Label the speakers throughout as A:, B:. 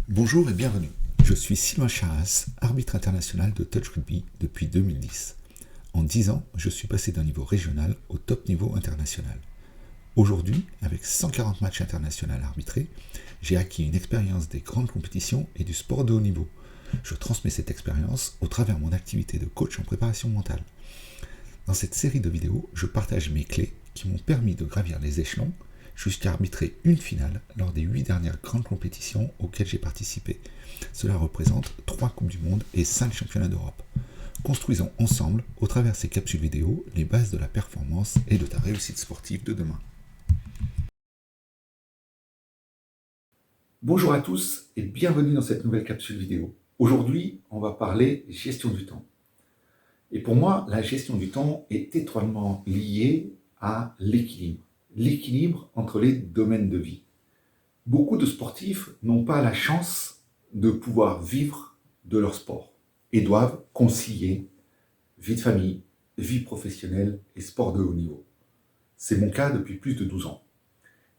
A: Bonjour et bienvenue. Je suis Sylvain Charras, arbitre international de touch rugby depuis 2010. En 10 ans, je suis passé d'un niveau régional au top niveau international. Aujourd'hui, avec 140 matchs internationaux arbitrés, j'ai acquis une expérience des grandes compétitions et du sport de haut niveau. Je transmets cette expérience au travers de mon activité de coach en préparation mentale. Dans cette série de vidéos, je partage mes clés qui m'ont permis de gravir les échelons jusqu'à arbitrer une finale lors des 8 dernières grandes compétitions auxquelles j'ai participé. Cela représente 3 Coupes du Monde et 5 Championnats d'Europe. Construisons ensemble, au travers de ces capsules vidéo, les bases de la performance et de ta réussite sportive de demain.
B: Bonjour à tous et bienvenue dans cette nouvelle capsule vidéo. Aujourd'hui, on va parler gestion du temps. Et pour moi, la gestion du temps est étroitement liée à l'équilibre. L'équilibre entre les domaines de vie. Beaucoup de sportifs n'ont pas la chance de pouvoir vivre de leur sport et doivent concilier vie de famille, vie professionnelle et sport de haut niveau. C'est mon cas depuis plus de 12 ans.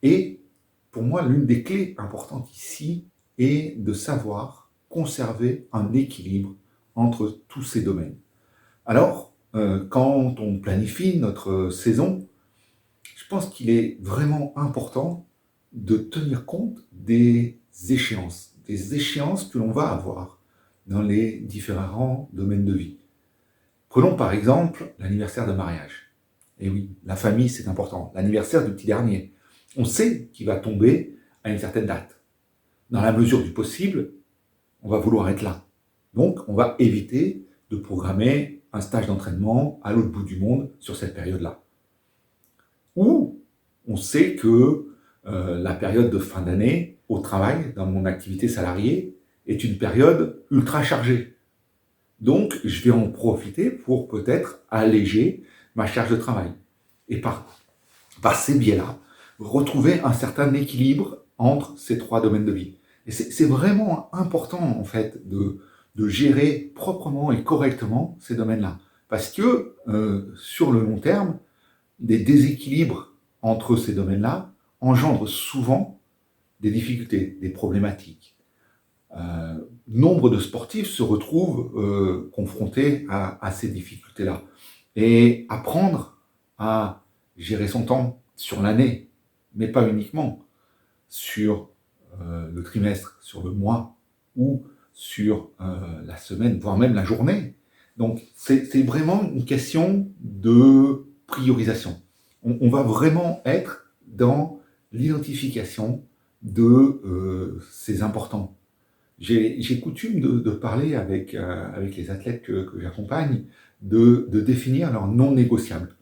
B: Et pour moi, l'une des clés importantes ici est de savoir conserver un équilibre entre tous ces domaines. Alors, quand on planifie notre saison, je pense qu'il est vraiment important de tenir compte des échéances que l'on va avoir dans les différents domaines de vie. Prenons par exemple l'anniversaire de mariage. Et oui, la famille, c'est important. L'anniversaire du petit dernier. On sait qu'il va tomber à une certaine date. Dans la mesure du possible, on va vouloir être là. Donc, on va éviter de programmer un stage d'entraînement à l'autre bout du monde sur cette période-là. Ou on sait que la période de fin d'année au travail, dans mon activité salariée, est une période ultra chargée. Donc, je vais en profiter pour peut-être alléger ma charge de travail. Et par ces biais-là, retrouver un certain équilibre entre ces 3 domaines de vie. Et c'est vraiment important, en fait, de gérer proprement et correctement ces domaines-là. Parce que, sur le long terme, des déséquilibres entre ces domaines-là engendrent souvent des difficultés, des problématiques. Nombre de sportifs se retrouvent confrontés à ces difficultés-là. Et apprendre à gérer son temps sur l'année, mais pas uniquement sur le trimestre, sur le mois ou sur la semaine, voire même la journée. Donc c'est vraiment une question de priorisation. On va vraiment être dans l'identification de ces importants. J'ai coutume de parler avec les athlètes que j'accompagne de définir leurs non négociables.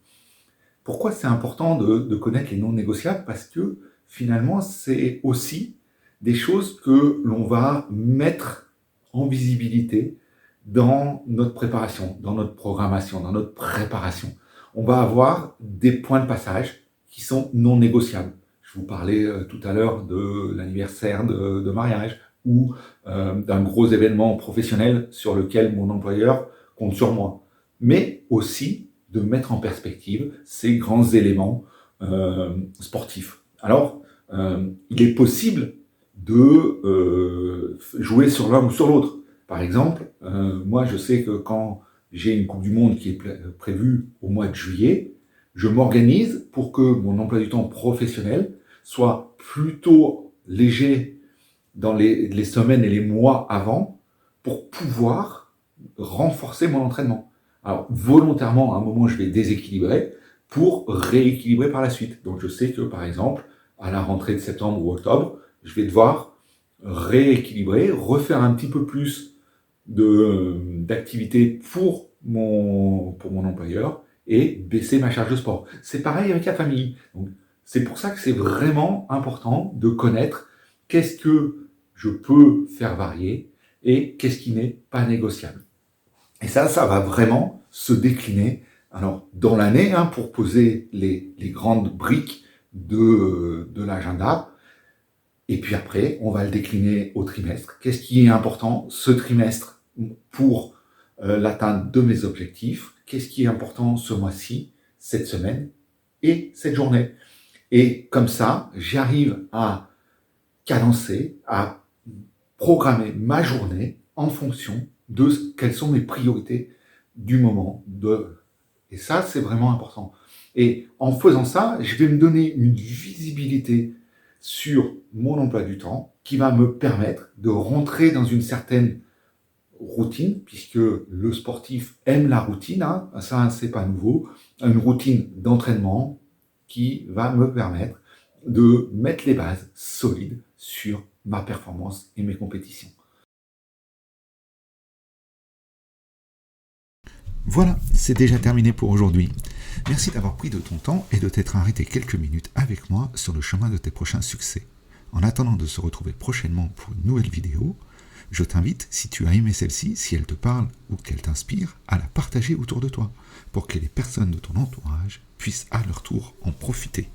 B: Pourquoi c'est important de connaître les non négociables? Parce que finalement, c'est aussi des choses que l'on va mettre en visibilité dans notre préparation, dans notre programmation, dans notre préparation. On va avoir des points de passage qui sont non négociables. Je vous parlais tout à l'heure de l'anniversaire de mariage ou d'un gros événement professionnel sur lequel mon employeur compte sur moi. Mais aussi de mettre en perspective ces grands éléments sportifs. Alors, il est possible de jouer sur l'un ou sur l'autre. Par exemple, moi je sais que quand j'ai une Coupe du Monde qui est prévue au mois de juillet, je m'organise pour que mon emploi du temps professionnel soit plutôt léger dans les semaines et les mois avant pour pouvoir renforcer mon entraînement. Alors, volontairement, à un moment, je vais déséquilibrer pour rééquilibrer par la suite. Donc, je sais que, par exemple, à la rentrée de septembre ou octobre, je vais devoir rééquilibrer, refaire un petit peu plus d'activité pour mon employeur et baisser ma charge de sport. C'est pareil avec la famille. Donc, c'est pour ça que c'est vraiment important de connaître qu'est-ce que je peux faire varier et qu'est-ce qui n'est pas négociable. Et ça va vraiment se décliner alors, dans l'année pour poser les grandes briques de l'agenda. Et puis après, on va le décliner au trimestre. Qu'est-ce qui est important ce trimestre pour l'atteinte de mes objectifs? Qu'est-ce qui est important ce mois-ci, cette semaine et cette journée? Et comme ça, j'arrive à cadencer, à programmer ma journée en fonction de quelles sont mes priorités du moment. Et ça, c'est vraiment important. Et en faisant ça, je vais me donner une visibilité sur mon emploi du temps qui va me permettre de rentrer dans une certaine routine, puisque le sportif aime la routine, hein, ça c'est pas nouveau, une routine d'entraînement qui va me permettre de mettre les bases solides sur ma performance et mes compétitions.
A: Voilà, c'est déjà terminé pour aujourd'hui. Merci d'avoir pris de ton temps et de t'être arrêté quelques minutes avec moi sur le chemin de tes prochains succès. En attendant de se retrouver prochainement pour une nouvelle vidéo, je t'invite, si tu as aimé celle-ci, si elle te parle ou qu'elle t'inspire, à la partager autour de toi, pour que les personnes de ton entourage puissent à leur tour en profiter.